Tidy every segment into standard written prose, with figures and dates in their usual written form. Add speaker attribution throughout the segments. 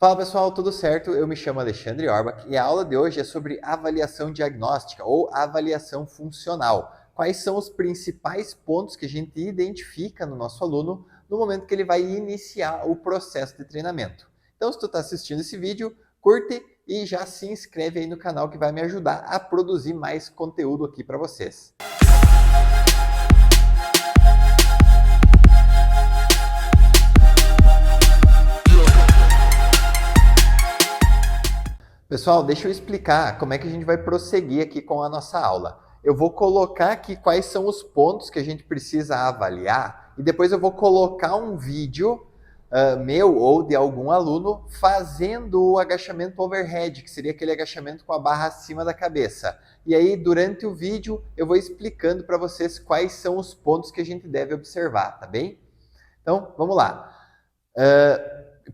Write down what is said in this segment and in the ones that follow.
Speaker 1: Fala pessoal, tudo certo? Eu me chamo Alexandre Orbach e a aula de hoje é sobre avaliação diagnóstica ou avaliação funcional. Quais são os principais pontos que a gente identifica no nosso aluno no momento que ele vai iniciar o processo de treinamento? Então, se tu está assistindo esse vídeo, curte e já se inscreve aí no canal que vai me ajudar a produzir mais conteúdo aqui para vocês. Pessoal, deixa eu explicar como é que a gente vai prosseguir aqui com a nossa aula. Eu vou colocar aqui quais são os pontos que a gente precisa avaliar e depois eu vou colocar um vídeo meu ou de algum aluno fazendo o agachamento overhead, que seria aquele agachamento com a barra acima da cabeça. E aí, durante o vídeo, eu vou explicando para vocês quais são os pontos que a gente deve observar, tá bem? Então, vamos lá.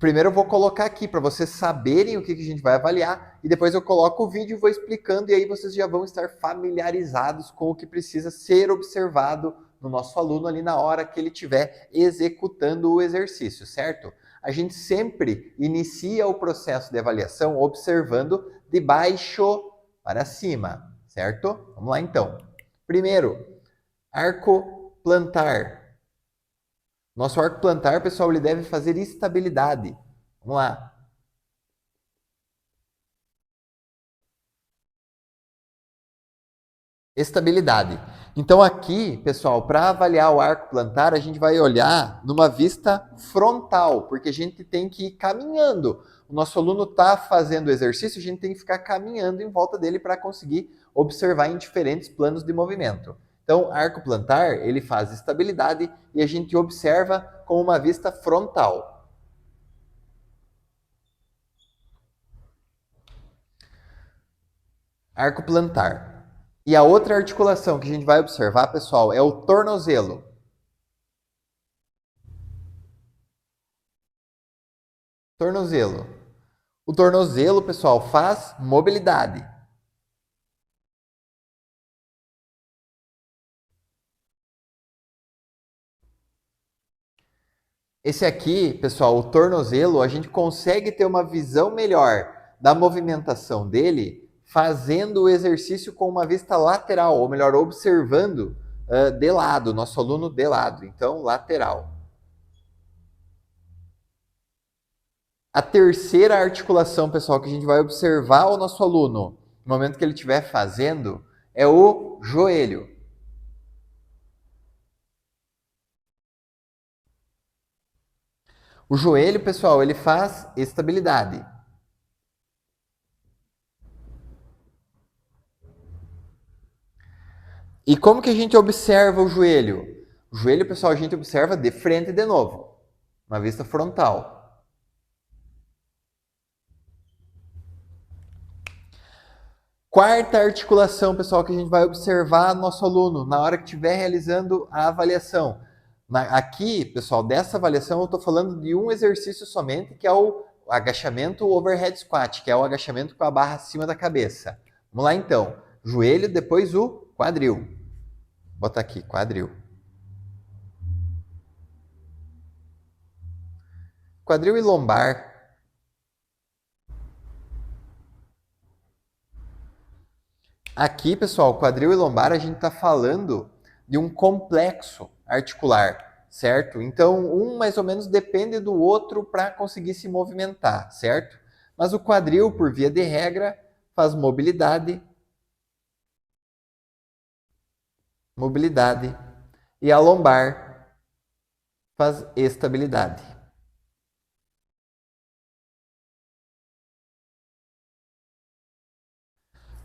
Speaker 1: Primeiro eu vou colocar aqui para vocês saberem o que a gente vai avaliar e depois eu coloco o vídeo e vou explicando e aí vocês já vão estar familiarizados com o que precisa ser observado no nosso aluno ali na hora que ele estiver executando o exercício, certo? A gente sempre inicia o processo de avaliação observando de baixo para cima, certo? Vamos lá então. Primeiro, arco plantar. Nosso arco plantar, pessoal, ele deve fazer estabilidade. Vamos lá. Estabilidade. Então aqui, pessoal, para avaliar o arco plantar, a gente vai olhar numa vista frontal, porque a gente tem que ir caminhando. O nosso aluno está fazendo o exercício, a gente tem que ficar caminhando em volta dele para conseguir observar em diferentes planos de movimento. Então, arco plantar, ele faz estabilidade e a gente observa com uma vista frontal. Arco plantar. E a outra articulação que a gente vai observar, pessoal, é o tornozelo. Tornozelo. O tornozelo, pessoal, faz mobilidade. Esse aqui, pessoal, o tornozelo, a gente consegue ter uma visão melhor da movimentação dele fazendo o exercício com uma vista lateral, ou melhor, observando de lado, nosso aluno de lado, então lateral. A terceira articulação, pessoal, que a gente vai observar o nosso aluno no momento que ele estiver fazendo é o joelho. O joelho, pessoal, ele faz estabilidade. E como que a gente observa o joelho? O joelho, pessoal, a gente observa de frente de novo, na vista frontal. Quarta articulação, pessoal, que a gente vai observar no nosso aluno na hora que estiver realizando a avaliação. Aqui, pessoal, dessa avaliação eu estou falando de um exercício somente, que é o agachamento overhead squat, que é o agachamento com a barra acima da cabeça. Vamos lá então. Joelho, depois o quadril. Vou botar aqui, quadril. Quadril e lombar. Aqui, pessoal, quadril e lombar, a gente está falando de um complexo articular, certo? Então, um mais ou menos depende do outro para conseguir se movimentar, certo? Mas o quadril, por via de regra, faz mobilidade, e a lombar faz estabilidade.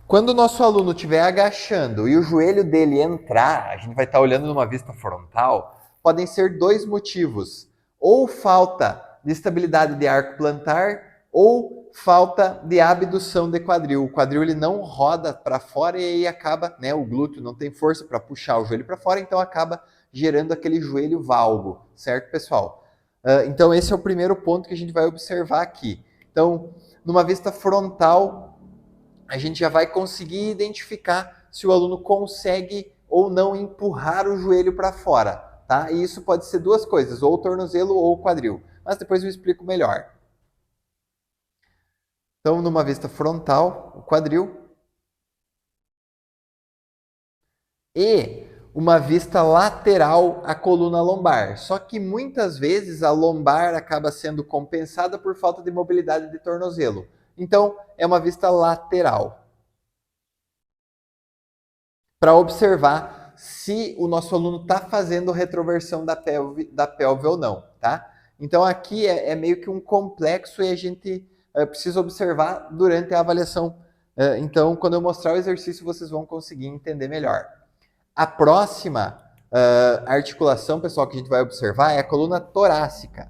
Speaker 1: Quando o nosso aluno estiver agachando e o joelho dele entrar, a gente vai estar olhando numa vista frontal, podem ser dois motivos. Ou falta de estabilidade de arco plantar ou falta de abdução de quadril. O quadril ele não roda para fora e aí acaba, né, o glúteo não tem força para puxar o joelho para fora, então acaba gerando aquele joelho valgo, certo, pessoal? Então esse é o primeiro ponto que a gente vai observar aqui. Então, numa vista frontal, a gente já vai conseguir identificar se o aluno consegue ou não empurrar o joelho para fora, tá? E isso pode ser duas coisas, ou o tornozelo ou o quadril. Mas depois eu explico melhor. Então, numa vista frontal, o quadril. E uma vista lateral à coluna lombar. Só que muitas vezes a lombar acaba sendo compensada por falta de mobilidade de tornozelo. Então, é uma vista lateral. Para observar se o nosso aluno está fazendo retroversão da pelve ou não, tá? Então, aqui é meio que um complexo e a gente precisa observar durante a avaliação. Então, quando eu mostrar o exercício, vocês vão conseguir entender melhor. A próxima articulação, pessoal, que a gente vai observar é a coluna torácica.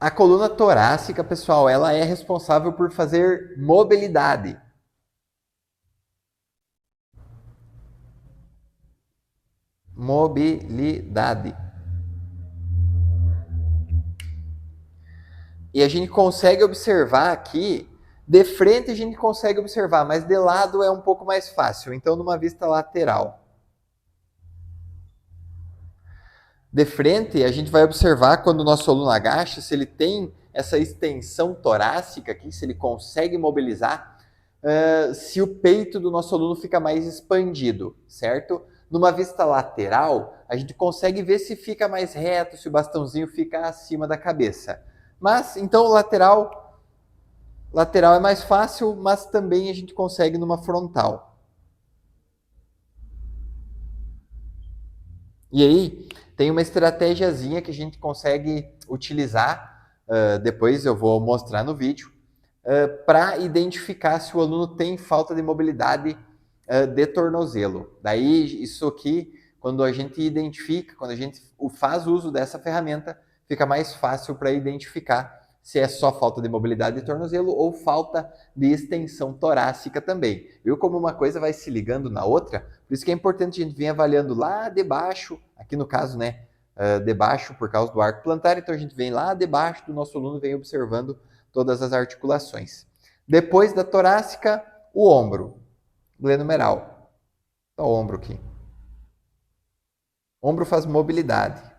Speaker 1: A coluna torácica, pessoal, ela é responsável por fazer mobilidade. Mobilidade. E a gente consegue observar aqui, de frente a gente consegue observar, mas de lado é um pouco mais fácil. Então, numa vista lateral. De frente, a gente vai observar quando o nosso aluno agacha, se ele tem essa extensão torácica aqui, se ele consegue mobilizar, se o peito do nosso aluno fica mais expandido, certo? Numa vista lateral, a gente consegue ver se fica mais reto, se o bastãozinho fica acima da cabeça. Mas, então, lateral é mais fácil, mas também a gente consegue numa frontal. E aí, tem uma estratégiazinha que a gente consegue utilizar, depois eu vou mostrar no vídeo, para identificar se o aluno tem falta de mobilidade de tornozelo. Daí, isso aqui, quando a gente identifica, quando a gente faz uso dessa ferramenta, fica mais fácil para identificar se é só falta de mobilidade de tornozelo ou falta de extensão torácica também. Viu como uma coisa vai se ligando na outra? Por isso que é importante a gente vir avaliando lá debaixo, aqui no caso, né, debaixo por causa do arco plantar, então a gente vem lá debaixo do nosso aluno, vem observando todas as articulações. Depois da torácica, o ombro, glenomeral. Então, o ombro aqui. Ombro faz mobilidade.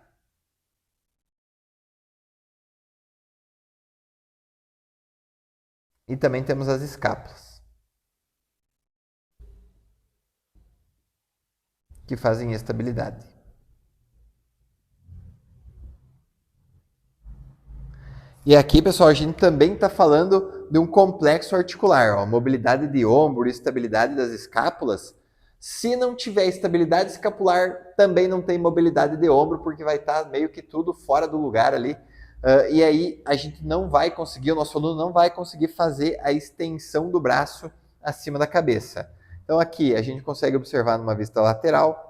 Speaker 1: E também temos as escápulas, que fazem estabilidade. E aqui, pessoal, a gente também está falando de um complexo articular, ó, mobilidade de ombro, estabilidade das escápulas. Se não tiver estabilidade escapular, também não tem mobilidade de ombro, porque vai estar meio que tudo fora do lugar ali. E aí a gente não vai conseguir, o nosso aluno não vai conseguir fazer a extensão do braço acima da cabeça. Então aqui a gente consegue observar numa vista lateral.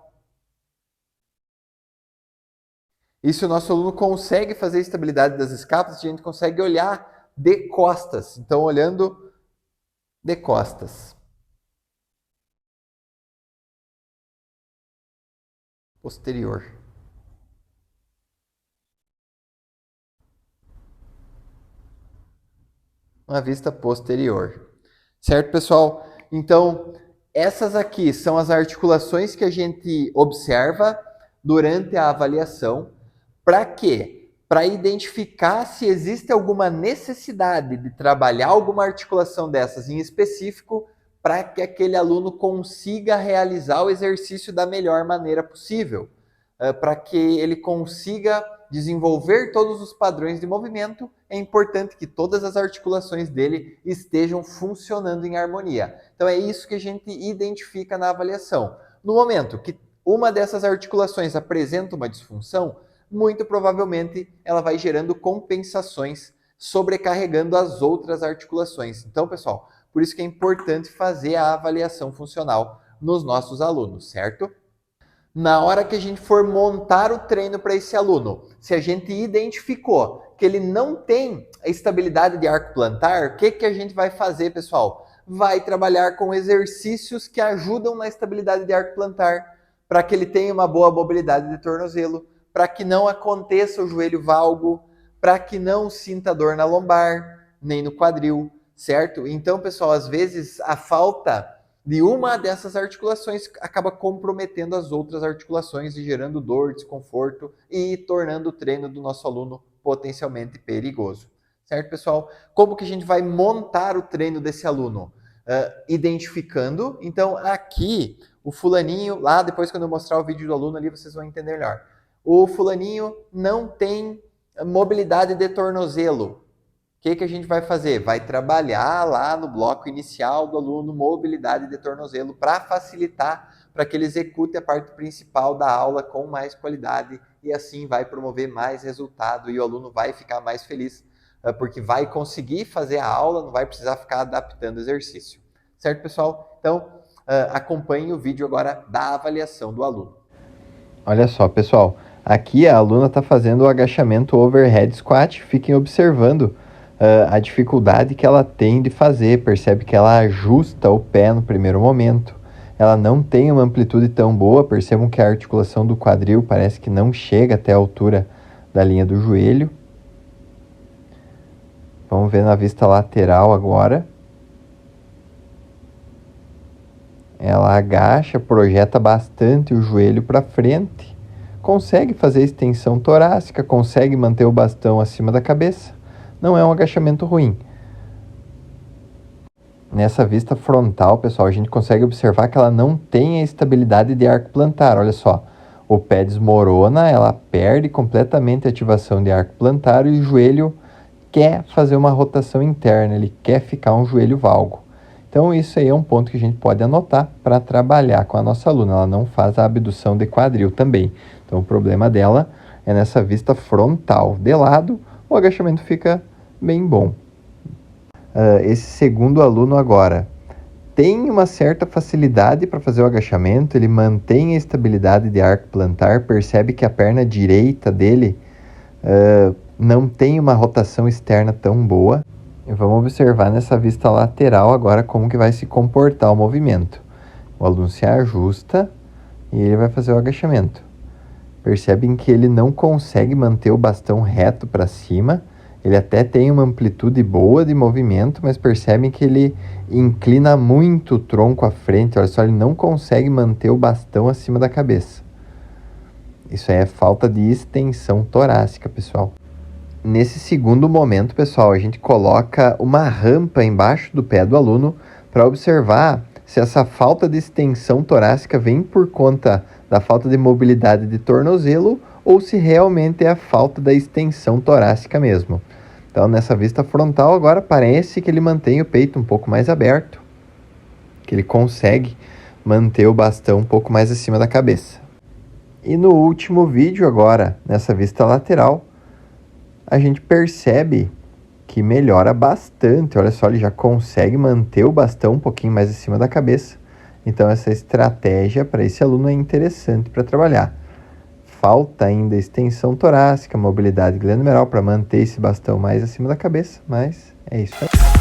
Speaker 1: E se o nosso aluno consegue fazer a estabilidade das escápulas, a gente consegue olhar de costas. Então, olhando de costas. Posterior. Uma vista posterior. Certo, pessoal? Então, essas aqui são as articulações que a gente observa durante a avaliação. Para quê? Para identificar se existe alguma necessidade de trabalhar alguma articulação dessas em específico para que aquele aluno consiga realizar o exercício da melhor maneira possível, para que ele consiga desenvolver todos os padrões de movimento. É importante que todas as articulações dele estejam funcionando em harmonia. Então é isso que a gente identifica na avaliação. No momento que uma dessas articulações apresenta uma disfunção, muito provavelmente ela vai gerando compensações, sobrecarregando as outras articulações. Então, pessoal, por isso que é importante fazer a avaliação funcional nos nossos alunos, certo? Na hora que a gente for montar o treino para esse aluno, se a gente identificou que ele não tem a estabilidade de arco plantar, o que a gente vai fazer, pessoal? Vai trabalhar com exercícios que ajudam na estabilidade de arco plantar, para que ele tenha uma boa mobilidade de tornozelo, para que não aconteça o joelho valgo, para que não sinta dor na lombar, nem no quadril, certo? Então, pessoal, às vezes a falta de uma dessas articulações acaba comprometendo as outras articulações e gerando dor, desconforto e tornando o treino do nosso aluno potencialmente perigoso. Certo, pessoal? Como que a gente vai montar o treino desse aluno? Identificando. Então, aqui, o fulaninho, lá depois quando eu mostrar o vídeo do aluno ali, vocês vão entender melhor. O fulaninho não tem mobilidade de tornozelo. O que a gente vai fazer? Vai trabalhar lá no bloco inicial do aluno mobilidade de tornozelo para facilitar, para que ele execute a parte principal da aula com mais qualidade e assim vai promover mais resultado e o aluno vai ficar mais feliz, porque vai conseguir fazer a aula, não vai precisar ficar adaptando o exercício. Certo, pessoal? Então, acompanhe o vídeo agora da avaliação do aluno. Olha só, pessoal. Aqui a aluna está fazendo o agachamento overhead squat. Fiquem observando a dificuldade que ela tem de fazer. Percebe que ela ajusta o pé no primeiro momento. Ela não tem uma amplitude tão boa. Percebam que a articulação do quadril parece que não chega até a altura da linha do joelho. Vamos ver na vista lateral agora. Ela agacha, projeta bastante o joelho para frente. Consegue fazer extensão torácica, consegue manter o bastão acima da cabeça. Não é um agachamento ruim. Nessa vista frontal, pessoal, a gente consegue observar que ela não tem a estabilidade de arco plantar. Olha só, o pé desmorona, ela perde completamente a ativação de arco plantar e o joelho quer fazer uma rotação interna, ele quer ficar um joelho valgo. Então isso aí é um ponto que a gente pode anotar para trabalhar com a nossa aluna. Ela não faz a abdução de quadril também. Então o problema dela é nessa vista frontal. De lado, o agachamento fica bem bom. Esse segundo aluno agora tem uma certa facilidade para fazer o agachamento. Ele mantém a estabilidade de arco plantar. Percebe que a perna direita dele não tem uma rotação externa tão boa. Vamos observar nessa vista lateral agora como que vai se comportar o movimento. O aluno se ajusta e ele vai fazer o agachamento. Percebem que ele não consegue manter o bastão reto para cima. Ele até tem uma amplitude boa de movimento, mas percebem que ele inclina muito o tronco à frente. Olha só, ele não consegue manter o bastão acima da cabeça. Isso aí é falta de extensão torácica, pessoal. Nesse segundo momento, pessoal, a gente coloca uma rampa embaixo do pé do aluno para observar se essa falta de extensão torácica vem por conta da falta de mobilidade de tornozelo ou se realmente é a falta da extensão torácica mesmo. Então, nessa vista frontal, agora parece que ele mantém o peito um pouco mais aberto, que ele consegue manter o bastão um pouco mais acima da cabeça. E no último vídeo agora, nessa vista lateral, a gente percebe que melhora bastante. Olha só, ele já consegue manter o bastão um pouquinho mais acima da cabeça. Então, essa estratégia para esse aluno é interessante para trabalhar. Falta ainda extensão torácica, mobilidade glenomeral para manter esse bastão mais acima da cabeça, mas é isso aí.